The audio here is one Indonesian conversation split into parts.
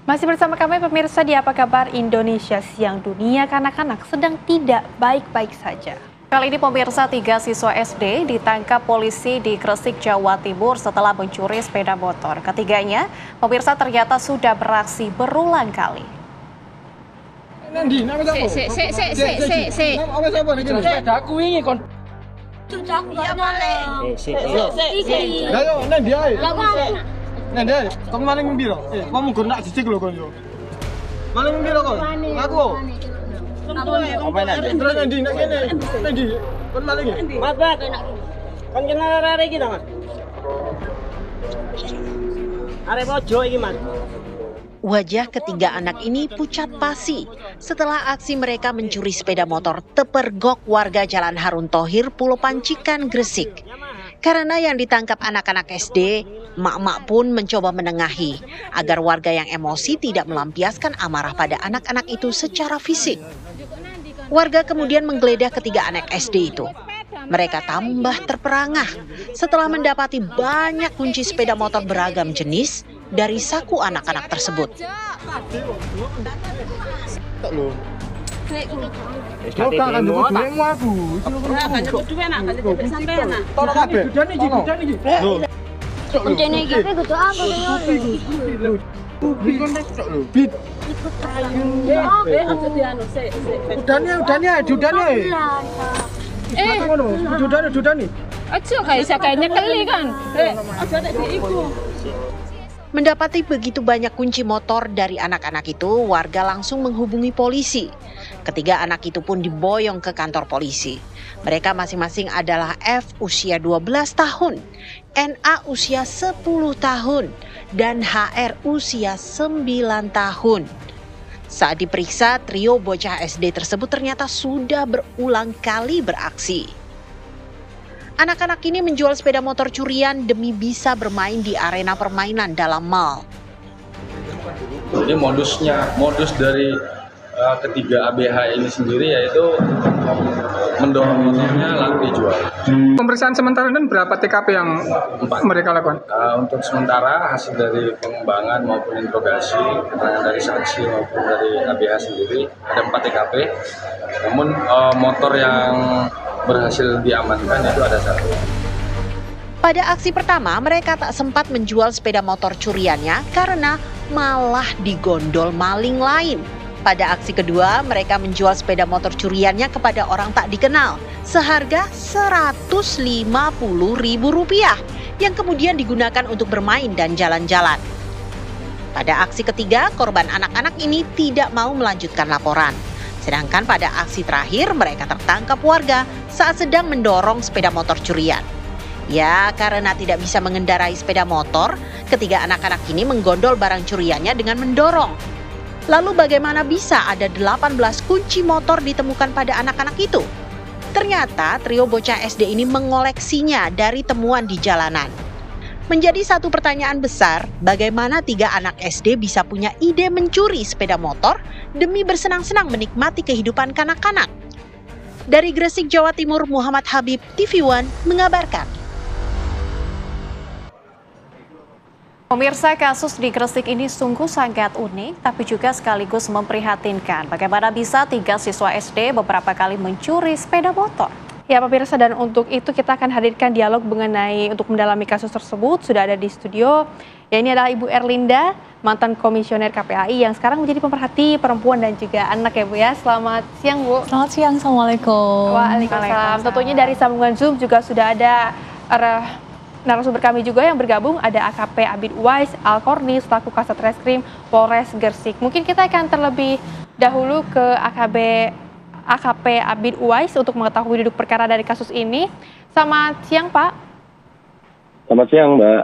Masih bersama kami pemirsa di Apa Kabar Indonesia Siang. Dunia kanak-kanak sedang tidak baik-baik saja. Kali ini pemirsa 3 siswa SD ditangkap polisi di Gresik, Jawa Timur setelah mencuri sepeda motor. Ketiganya, pemirsa ternyata sudah beraksi berulang kali. Kamu maling membiro? Kamu guna cicik lo kon yo. Maling membiro kon? Aku. Apa nanti? Terus nanti nak kene. Nanti kon maling. Mabak. Kon kenal arek iki ta, Mas? Arek bojo iki, Mas. Wajah ketiga anak ini pucat pasi setelah aksi mereka mencuri sepeda motor tepergok warga Jalan Harun Thohir, Pulau Pancikan, Gresik. Karena yang ditangkap anak-anak SD, mak-mak pun mencoba menengahi agar warga yang emosi tidak melampiaskan amarah pada anak-anak itu secara fisik. Warga kemudian menggeledah ketiga anak SD itu. Mereka tambah terperangah setelah mendapati banyak kunci sepeda motor beragam jenis dari saku anak-anak tersebut. Mendapati begitu banyak kunci motor dari anak-anak itu, warga langsung menghubungi polisi. Ketiga anak itu pun diboyong ke kantor polisi. Mereka masing-masing adalah F usia 12 tahun, NA usia 10 tahun, dan HR usia 9 tahun. Saat diperiksa, trio bocah SD tersebut ternyata sudah berulang kali beraksi. Anak-anak ini menjual sepeda motor curian demi bisa bermain di arena permainan dalam mall. Jadi modus dari ketiga ABH ini sendiri yaitu mendorong motornya lalu dijual. Pemeriksaan sementara dan berapa TKP yang 4. mereka lakukan? Untuk sementara hasil dari pengembangan maupun interogasi, keterangan dari saksi maupun dari ABH sendiri ada 4 TKP. Namun motor yang berhasil diamankan itu ada 1. Pada aksi pertama, mereka tak sempat menjual sepeda motor curiannya karena malah digondol maling lain. Pada aksi kedua, mereka menjual sepeda motor curiannya kepada orang tak dikenal seharga Rp150.000 yang kemudian digunakan untuk bermain dan jalan-jalan. Pada aksi ketiga, korban anak-anak ini tidak mau melanjutkan laporan. Sedangkan pada aksi terakhir mereka tertangkap warga saat sedang mendorong sepeda motor curian. Ya, karena tidak bisa mengendarai sepeda motor, ketiga anak-anak ini menggondol barang curiannya dengan mendorong. Lalu bagaimana bisa ada 18 kunci motor ditemukan pada anak-anak itu? Ternyata trio bocah SD ini mengoleksinya dari temuan di jalanan. Menjadi satu pertanyaan besar, bagaimana 3 anak SD bisa punya ide mencuri sepeda motor demi bersenang-senang menikmati kehidupan kanak-kanak? Dari Gresik, Jawa Timur, Muhammad Habib, TV One mengabarkan. Pemirsa, kasus di Gresik ini sungguh sangat unik, tapi juga sekaligus memprihatinkan. Bagaimana bisa 3 siswa SD beberapa kali mencuri sepeda motor? Ya pemirsa, dan untuk itu kita akan hadirkan dialog mengenai untuk mendalami kasus tersebut. Sudah ada di studio, ya ini adalah Ibu Erlinda, mantan komisioner KPAI yang sekarang menjadi pemerhati perempuan dan juga anak ya Bu ya. Selamat siang Bu. Selamat siang, Assalamualaikum. Waalaikumsalam. Tentunya dari sambungan Zoom juga sudah ada narasumber kami juga yang bergabung, ada AKP Abid Uwais Al-Korni selaku Kasat Reskrim Polres Gresik. Mungkin kita akan terlebih dahulu ke AKP Abid Uwais untuk mengetahui duduk perkara dari kasus ini. Selamat siang Pak. Selamat siang Mbak.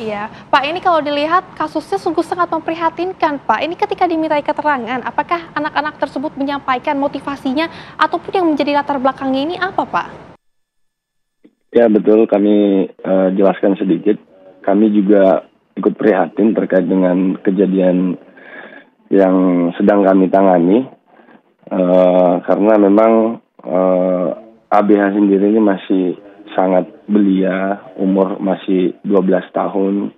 Iya, Pak, ini kalau dilihat kasusnya sungguh sangat memprihatinkan Pak. Ini ketika dimintai keterangan, apakah anak-anak tersebut menyampaikan motivasinya ataupun yang menjadi latar belakangnya ini apa Pak? Ya betul, kami jelaskan sedikit. Kami juga ikut prihatin terkait dengan kejadian yang sedang kami tangani. Karena memang ABH sendiri ini masih sangat belia, umur masih 12 tahun,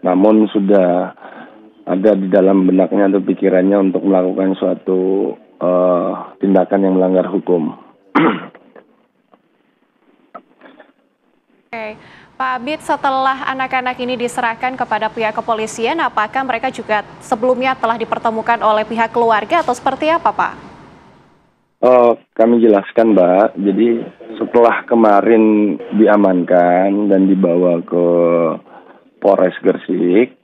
namun sudah ada di dalam benaknya atau pikirannya untuk melakukan suatu tindakan yang melanggar hukum. Oke, Pak Abid, setelah anak-anak ini diserahkan kepada pihak kepolisian, apakah mereka juga sebelumnya telah dipertemukan oleh pihak keluarga atau seperti apa, Pak? Kami jelaskan, Mbak. Jadi setelah kemarin diamankan dan dibawa ke Polres Gresik,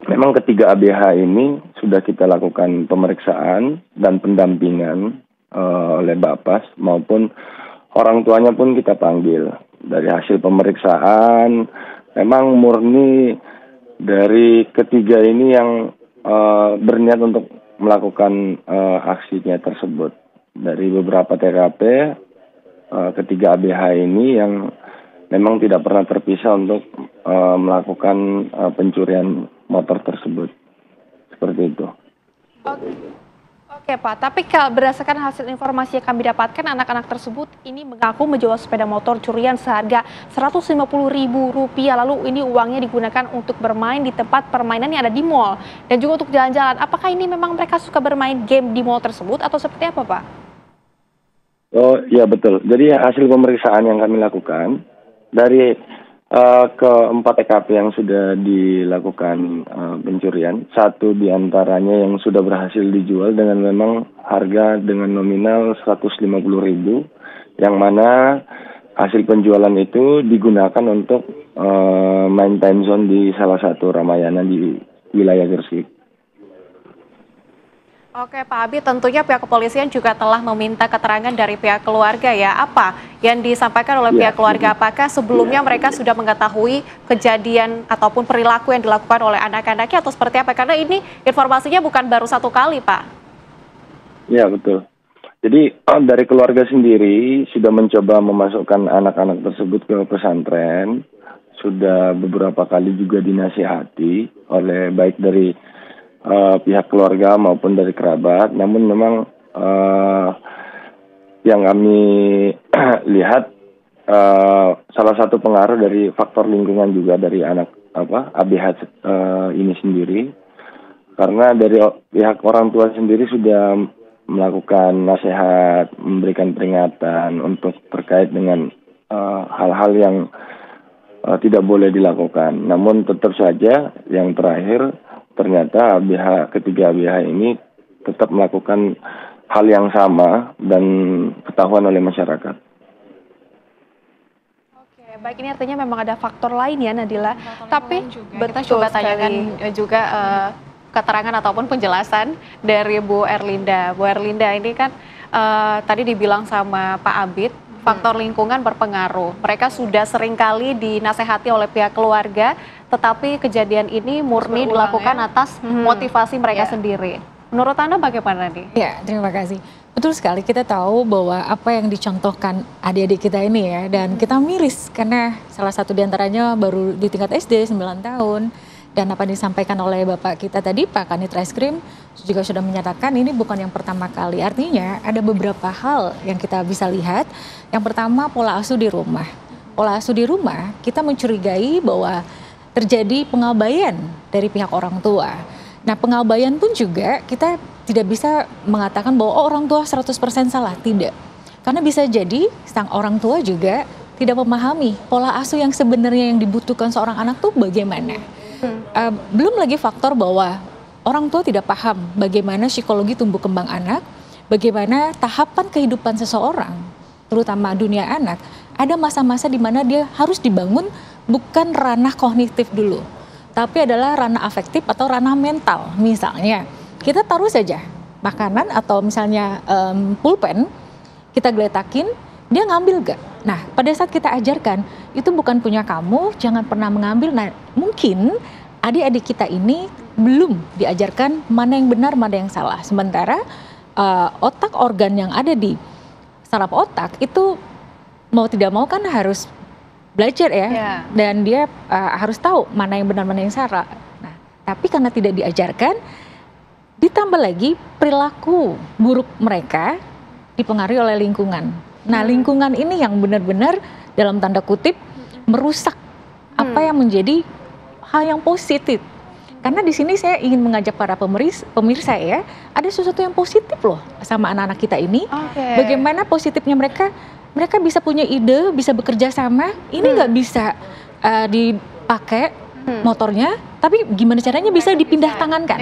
memang ketiga ABH ini sudah kita lakukan pemeriksaan dan pendampingan oleh Bapas maupun orang tuanya pun kita panggil. Dari hasil pemeriksaan, memang murni dari ketiga ini yang berniat untuk melakukan aksinya tersebut. Dari beberapa TKP, ketiga ABH ini yang memang tidak pernah terpisah untuk melakukan pencurian motor tersebut. Seperti itu. Oke Pak, tapi kalau berdasarkan hasil informasi yang kami dapatkan, anak-anak tersebut ini mengaku menjual sepeda motor curian seharga Rp150.000. Lalu ini uangnya digunakan untuk bermain di tempat permainan yang ada di mall dan juga untuk jalan-jalan. Apakah ini memang mereka suka bermain game di mall tersebut atau seperti apa, Pak? Oh iya betul. Jadi hasil pemeriksaan yang kami lakukan dari keempat TKP yang sudah dilakukan pencurian, satu diantaranya yang sudah berhasil dijual dengan memang harga dengan nominal Rp150.000, yang mana hasil penjualan itu digunakan untuk main time zone di salah satu Ramayana di wilayah Gresik. Oke Pak Abid, tentunya pihak kepolisian juga telah meminta keterangan dari pihak keluarga ya. Apa yang disampaikan oleh pihak keluarga? Apakah sebelumnya mereka sudah mengetahui kejadian ataupun perilaku yang dilakukan oleh anak-anaknya atau seperti apa? Karena ini informasinya bukan baru satu kali, Pak. Ya betul. Jadi dari keluarga sendiri sudah mencoba memasukkan anak-anak tersebut ke pesantren. Sudah beberapa kali juga dinasihati oleh baik dari pihak keluarga maupun dari kerabat, namun memang yang kami lihat salah satu pengaruh dari faktor lingkungan juga dari anak ABH ini sendiri, karena dari pihak orang tua sendiri sudah melakukan nasihat, memberikan peringatan untuk terkait dengan hal-hal yang tidak boleh dilakukan. Namun tetap saja yang terakhir ternyata ketiga ABH ini tetap melakukan hal yang sama dan ketahuan oleh masyarakat. Oke, baik, ini artinya memang ada faktor lain ya Nadila. Tapi kita coba tanyakan juga keterangan ataupun penjelasan dari Bu Erlinda. Bu Erlinda ini kan tadi dibilang sama Pak Abid, faktor lingkungan berpengaruh. Mereka sudah seringkali dinasehati oleh pihak keluarga, tetapi kejadian ini murni dilakukan atas motivasi mereka sendiri. Menurut Anda bagaimana nih? Ya, terima kasih. Betul sekali, kita tahu bahwa apa yang dicontohkan adik-adik kita ini ya, dan kita miris karena salah satu diantaranya baru di tingkat SD 9 tahun. Dan apa yang disampaikan oleh Bapak kita tadi, Pak Kanit Reskrim, juga sudah menyatakan ini bukan yang pertama kali. Artinya ada beberapa hal yang kita bisa lihat. Yang pertama, pola asuh di rumah. Pola asuh di rumah, kita mencurigai bahwa terjadi pengabaian dari pihak orang tua. Nah, pengabaian pun juga kita tidak bisa mengatakan bahwa orang tua 100% salah, tidak. Karena bisa jadi sang orang tua juga tidak memahami pola asuh yang sebenarnya yang dibutuhkan seorang anak tuh bagaimana. Belum lagi faktor bahwa orang tua tidak paham bagaimana psikologi tumbuh kembang anak, bagaimana tahapan kehidupan seseorang, terutama dunia anak, ada masa-masa di mana dia harus dibangun bukan ranah kognitif dulu, tapi adalah ranah afektif atau ranah mental. Misalnya, kita taruh saja makanan atau misalnya pulpen, kita geletakin, dia ngambil gak? Nah, pada saat kita ajarkan, itu bukan punya kamu, jangan pernah mengambil. Nah, mungkin adik-adik kita ini belum diajarkan mana yang benar, mana yang salah. Sementara otak organ yang ada di saraf otak itu mau tidak mau kan harus belajar ya, dan dia harus tahu mana yang benar, mana yang salah. Nah, tapi karena tidak diajarkan, ditambah lagi perilaku buruk mereka dipengaruhi oleh lingkungan. Nah, lingkungan ini yang benar-benar dalam tanda kutip merusak apa yang menjadi hal yang positif. Karena di sini saya ingin mengajak para pemirsa ya, ada sesuatu yang positif loh sama anak-anak kita ini. Bagaimana positifnya mereka bisa punya ide, bisa bekerja sama. Ini nggak bisa dipakai motornya, tapi gimana caranya bisa dipindah tangankan.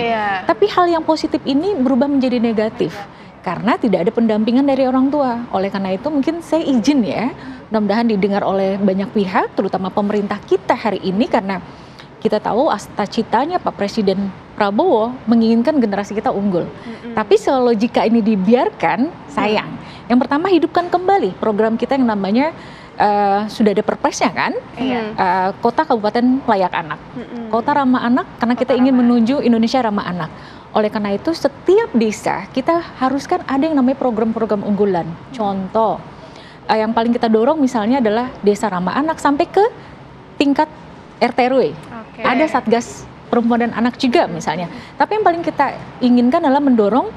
Tapi hal yang positif ini berubah menjadi negatif karena tidak ada pendampingan dari orang tua. Oleh karena itu mungkin saya izin ya, mudah-mudahan didengar oleh banyak pihak, terutama pemerintah kita hari ini, karena kita tahu cita-citanya Pak Presiden Prabowo menginginkan generasi kita unggul. Tapi kalau logika ini dibiarkan, sayang. Yang pertama, hidupkan kembali program kita yang namanya sudah ada perpresnya kan, Kota Kabupaten Layak Anak, Kota Ramah Anak, karena kita ingin menuju Indonesia ramah anak. Oleh karena itu setiap desa kita haruskan ada yang namanya program-program unggulan. Contoh, yang paling kita dorong misalnya adalah Desa Ramah Anak sampai ke tingkat RT RW. Ada Satgas Perempuan dan Anak juga misalnya. Tapi yang paling kita inginkan adalah mendorong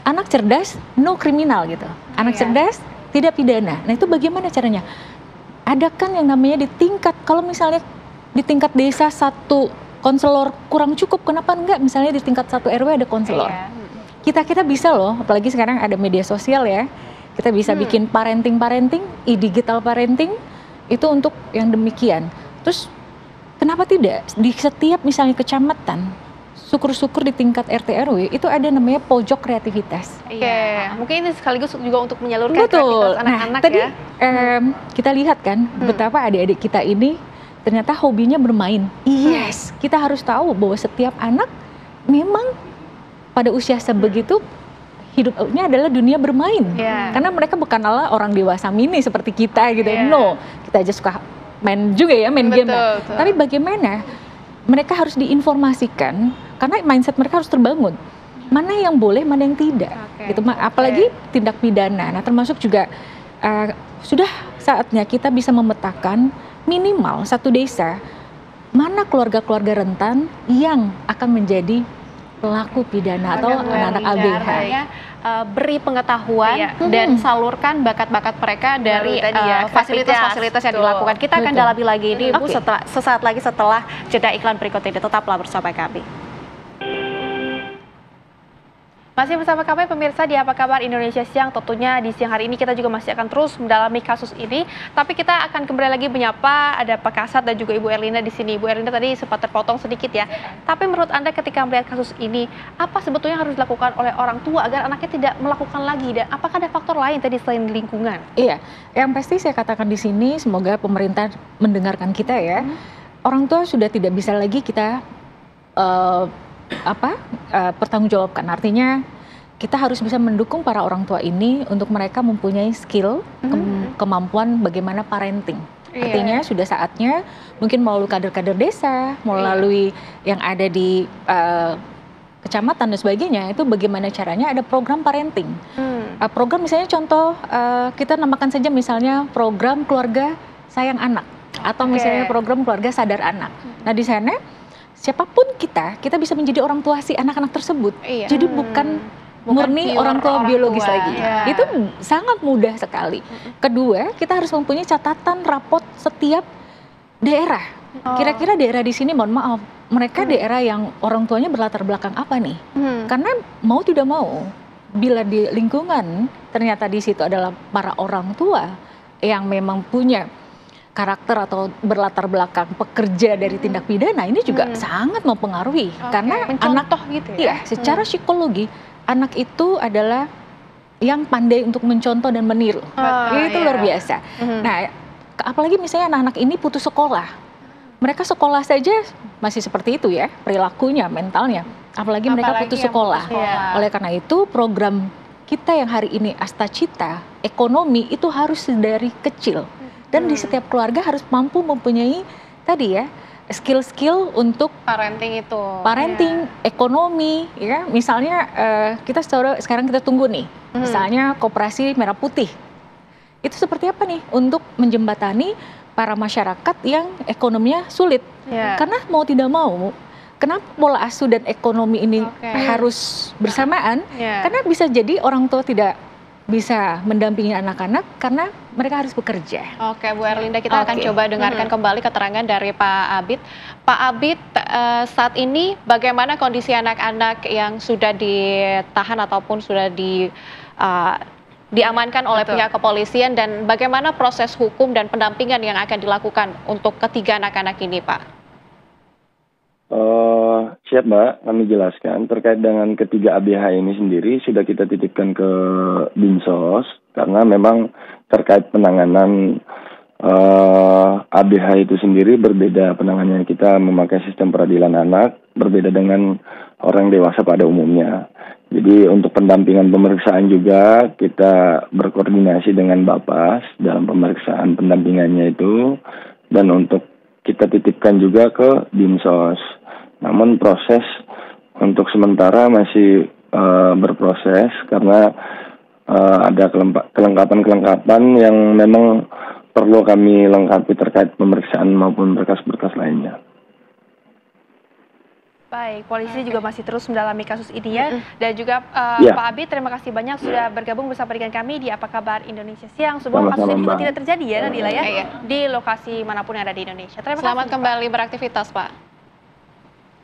anak cerdas, no kriminal gitu. Anak cerdas, tidak pidana. Nah itu bagaimana caranya? Adakan yang namanya di tingkat, kalau misalnya di tingkat desa satu konselor kurang cukup, kenapa enggak misalnya di tingkat 1 RW ada konselor. Kita bisa loh, apalagi sekarang ada media sosial ya, kita bisa bikin parenting, digital parenting, itu untuk yang demikian. Terus kenapa tidak di setiap misalnya kecamatan, syukur-syukur di tingkat RT RW itu ada namanya pojok kreativitas. Mungkin ini sekaligus juga untuk menyalurkan kreativitas anak-anak tadi, kita lihat kan betapa adik-adik kita ini ternyata hobinya bermain. Yes, kita harus tahu bahwa setiap anak memang pada usia sebegitu hidupnya adalah dunia bermain. Karena mereka bukanlah orang dewasa mini seperti kita gitu. No, kita aja suka main juga ya, main game. Tapi bagaimana mereka harus diinformasikan, karena mindset mereka harus terbangun. Mana yang boleh, mana yang tidak. Gitu. Apalagi tindak pidana. Nah, termasuk juga sudah saatnya kita bisa memetakan minimal satu desa mana keluarga-keluarga rentan yang akan menjadi pelaku pidana atau anak-anak ABH. Beri pengetahuan dan salurkan bakat-bakat mereka dari fasilitas-fasilitas yang dilakukan. Kita akan dalami lagi ini Ibu sesaat lagi setelah jeda iklan berikut ini. Tetaplah bersama kami. Masih bersama kami pemirsa di Apa Kabar Indonesia Siang. Tentunya di siang hari ini kita juga masih akan terus mendalami kasus ini. Tapi kita akan kembali lagi menyapa ada Pak Kasat dan juga Ibu Erlinda di sini. Ibu Erlinda tadi sempat terpotong sedikit ya. Tapi menurut Anda ketika melihat kasus ini, apa sebetulnya harus dilakukan oleh orang tua agar anaknya tidak melakukan lagi? Dan apakah ada faktor lain tadi selain lingkungan? Iya, yang pasti saya katakan di sini, semoga pemerintah mendengarkan kita ya. Orang tua sudah tidak bisa lagi kita pertanggungjawabkan. Artinya kita harus bisa mendukung para orang tua ini untuk mereka mempunyai skill, kemampuan bagaimana parenting. Artinya sudah saatnya mungkin melalui kader-kader desa, melalui yang ada di kecamatan dan sebagainya, itu bagaimana caranya ada program parenting. Program misalnya contoh kita namakan saja misalnya program keluarga sayang anak atau misalnya program keluarga sadar anak. Nah di sana siapapun kita bisa menjadi orang tua si anak-anak tersebut. Jadi bukan murni orang tua biologis lagi. Itu sangat mudah sekali. Kedua, kita harus mempunyai catatan rapot setiap daerah. Kira-kira daerah di sini, mohon maaf, mereka daerah yang orang tuanya berlatar belakang apa nih? Karena mau tidak mau, bila di lingkungan ternyata di situ adalah para orang tua yang memang punya karakter atau berlatar belakang pekerja dari tindak pidana, ini juga sangat mempengaruhi. Karena anak gitu ya? Secara psikologi anak itu adalah yang pandai untuk mencontoh dan meniru. Itu luar biasa. Nah, apalagi misalnya anak-anak ini putus sekolah. Mereka sekolah saja masih seperti itu ya, perilakunya, mentalnya. Apalagi mereka putus sekolah. Oleh karena itu, program kita yang hari ini Astacita, ekonomi itu harus dari kecil. Dan di setiap keluarga harus mampu mempunyai tadi ya, skill-skill untuk parenting itu. Parenting, ekonomi, ya. Misalnya sekarang kita tunggu nih, misalnya Koperasi Merah Putih. Itu seperti apa nih untuk menjembatani para masyarakat yang ekonominya sulit. Karena mau tidak mau, kenapa pola asuh dan ekonomi ini harus bersamaan? Karena bisa jadi orang tua tidak bisa mendampingi anak-anak karena mereka harus bekerja. Oke, Bu Erlinda, kita akan coba dengarkan kembali keterangan dari Pak Abid. Pak Abid, saat ini bagaimana kondisi anak-anak yang sudah ditahan ataupun sudah diamankan oleh pihak kepolisian, dan bagaimana proses hukum dan pendampingan yang akan dilakukan untuk ketiga anak-anak ini, Pak? Siap Mbak, kami jelaskan terkait dengan ketiga ABH ini sendiri sudah kita titipkan ke Dinsos karena memang terkait penanganan ABH itu sendiri berbeda penanganannya. Kita memakai sistem peradilan anak berbeda dengan orang dewasa pada umumnya. Jadi untuk pendampingan pemeriksaan juga kita berkoordinasi dengan Bapas dalam pemeriksaan pendampingannya itu, dan untuk kita titipkan juga ke Dinsos. Namun proses untuk sementara masih berproses karena ada kelengkapan-kelengkapan yang memang perlu kami lengkapi terkait pemeriksaan maupun berkas-berkas lainnya. Baik, polisi juga masih terus mendalami kasus ini ya. Dan juga Pak Abi, terima kasih banyak sudah bergabung bersama dengan kami di Apa Kabar Indonesia Siang. Semoga kasus ini juga tidak terjadi ya, Nadila ya, di lokasi manapun yang ada di Indonesia. Selamat kembali beraktivitas, Pak.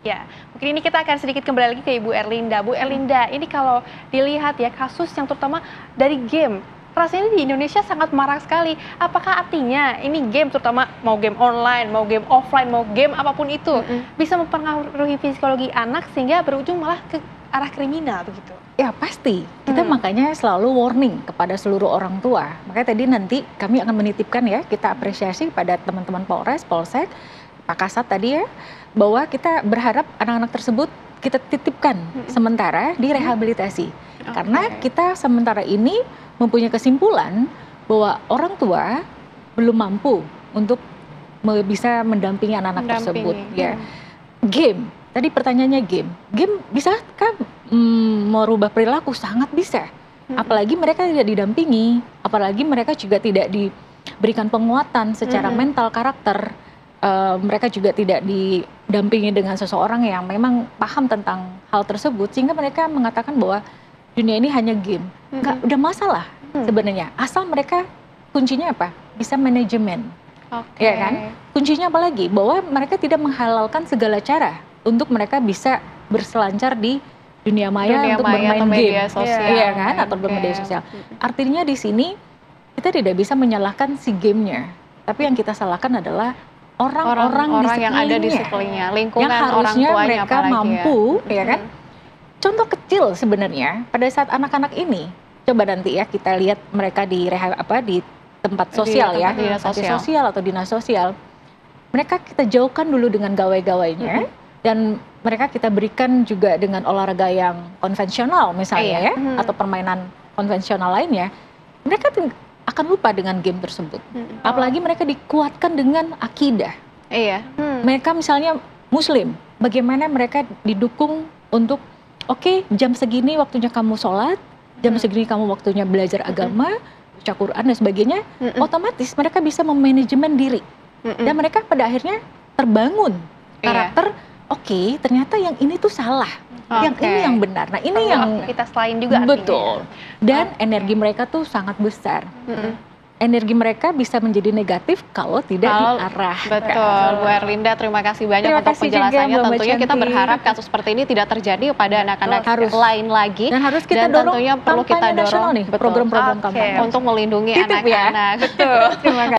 Ya, mungkin ini kita akan sedikit kembali lagi ke Ibu Erlinda. Bu Erlinda, ini kalau dilihat ya kasus yang terutama dari game, rasanya di Indonesia sangat marak sekali. Apakah artinya ini game, terutama mau game online, mau game offline, mau game apapun itu, bisa mempengaruhi psikologi anak sehingga berujung malah ke arah kriminal begitu? Ya pasti, kita makanya selalu warning kepada seluruh orang tua. Makanya tadi nanti kami akan menitipkan ya, kita apresiasi pada teman-teman Polres, Polsek, Pak Kasat tadi ya, bahwa kita berharap anak-anak tersebut kita titipkan sementara di rehabilitasi. Karena kita sementara ini mempunyai kesimpulan bahwa orang tua belum mampu untuk bisa mendampingi anak-anak tersebut. Ya, game. Tadi pertanyaannya game. Game bisakah merubah perilaku? Sangat bisa. Apalagi mereka tidak didampingi, apalagi mereka juga tidak diberikan penguatan secara mental, karakter. Mereka juga tidak didampingi dengan seseorang yang memang paham tentang hal tersebut, sehingga mereka mengatakan bahwa dunia ini hanya game. Nggak udah masalah sebenarnya, asal mereka kuncinya apa? Bisa manajemen, ya kan? Kuncinya apa lagi? Bahwa mereka tidak menghalalkan segala cara untuk mereka bisa berselancar di dunia maya untuk bermain game, ya kan? Atau bermedia sosial. Artinya di sini kita tidak bisa menyalahkan si gamenya, tapi yang kita salahkan adalah orang-orang yang ada di sekelilingnya, lingkungan yang harusnya orang tuanya mereka mampu, ya kan? Contoh kecil sebenarnya pada saat anak-anak ini, coba nanti ya kita lihat mereka di di tempat sosial ya, sosial atau dinas sosial. Mereka kita jauhkan dulu dengan gawai-gawainya, dan mereka kita berikan juga dengan olahraga yang konvensional misalnya ya, atau permainan konvensional lainnya. Mereka akan lupa dengan game tersebut. Apalagi mereka dikuatkan dengan akidah. Mereka misalnya Muslim, bagaimana mereka didukung untuk jam segini waktunya kamu sholat, jam segini kamu waktunya belajar agama, baca Quran dan sebagainya. Otomatis mereka bisa memanajemen diri, dan mereka pada akhirnya terbangun karakter. Ternyata yang ini tuh salah, yang ini yang benar. Nah ini yang kita selain juga betul. Dan energi mereka tuh sangat besar. Energi mereka bisa menjadi negatif kalau tidak diarah. Betul, Bu Erlinda, terima kasih banyak untuk penjelasannya. Tentunya kita berharap kasus seperti ini tidak terjadi pada anak-anak lain lagi. Dan harus kita dorong, tentunya perlu kita dorong program-program kampanye untuk melindungi anak-anak. Betul. Terima kasih.